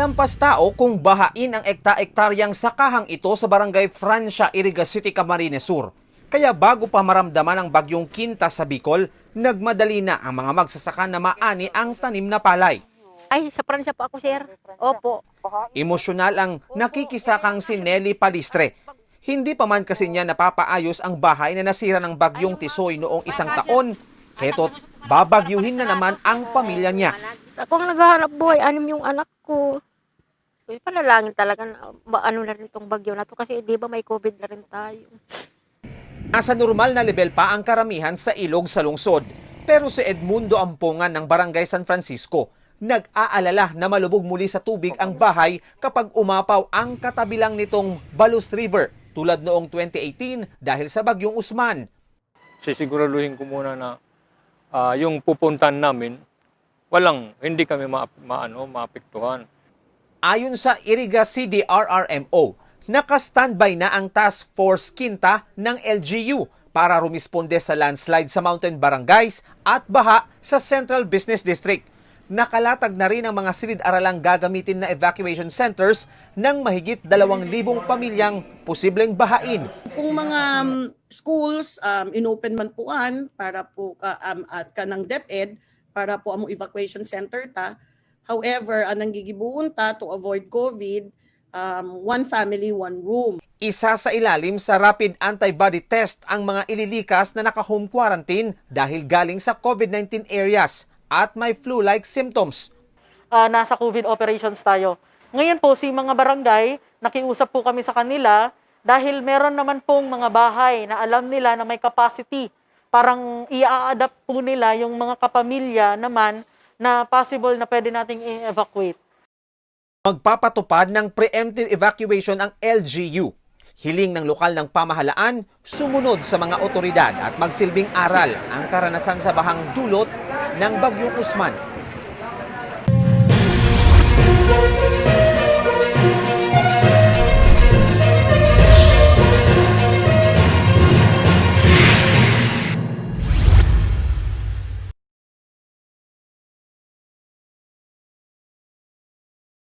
Walampas tao kung bahain ang ekta-ektaryang sakahang ito sa barangay Francia, Irigas City, Camarines Sur. Kaya bago pa maramdaman ang bagyong Kinta sa Bicol, nagmadali na ang mga magsasaka na maani ang tanim na palay. Ay, sa Pransya po ako, sir. Opo. Emosyonal ang nakikisakang si Nelly Palistre. Hindi pa man kasi niya napapaayos ang bahay na nasira ng bagyong Tisoy noong isang taon. Heto't babagyuhin na naman ang pamilya niya. Ako ang naghahanap buhay, anim yung anak ko. Uy, panalangin talaga na ano na rin itong bagyo na to kasi di ba may COVID na rin tayo. Nasa normal na level pa ang karamihan sa ilog sa lungsod. Pero si Edmundo Ampongan ng Barangay San Francisco, nag-aalala na malubog muli sa tubig ang bahay kapag umapaw ang katabilang nitong Balus River tulad noong 2018 dahil sa bagyong Usman. Sisiguraduhin ko muna na yung pupuntan namin, hindi kami maapektuhan. Ayon sa Irigas CDRRMO, naka-standby na ang Task Force Kinta ng LGU para rumisponde sa landslide sa mountain barangays at baha sa Central Business District. Nakalatag na rin ang mga silid-aralang gagamitin na evacuation centers ng mahigit 2,000 pamilyang posibleng bahain. Kung mga schools, inopen man puan para po at kanang DepEd, para po ang evacuation center ta. However, anang gigibuon ta to avoid COVID, one family, one room. Isa sa ilalim sa rapid antibody test ang mga ililikas na naka-home quarantine dahil galing sa COVID-19 areas at may flu-like symptoms. Nasa COVID operations tayo. Ngayon po, si mga barangay, nakiusap po kami sa kanila dahil meron naman pong mga bahay na alam nila na may capacity. Parang i-adapt po nila yung mga kapamilya naman na possible na pwede nating i-evacuate. Magpapatupad ng preemptive evacuation ang LGU. Hiling ng lokal ng pamahalaan, sumunod sa mga otoridad at magsilbing aral ang karanasan sa bahang dulot ng bagyong Usman.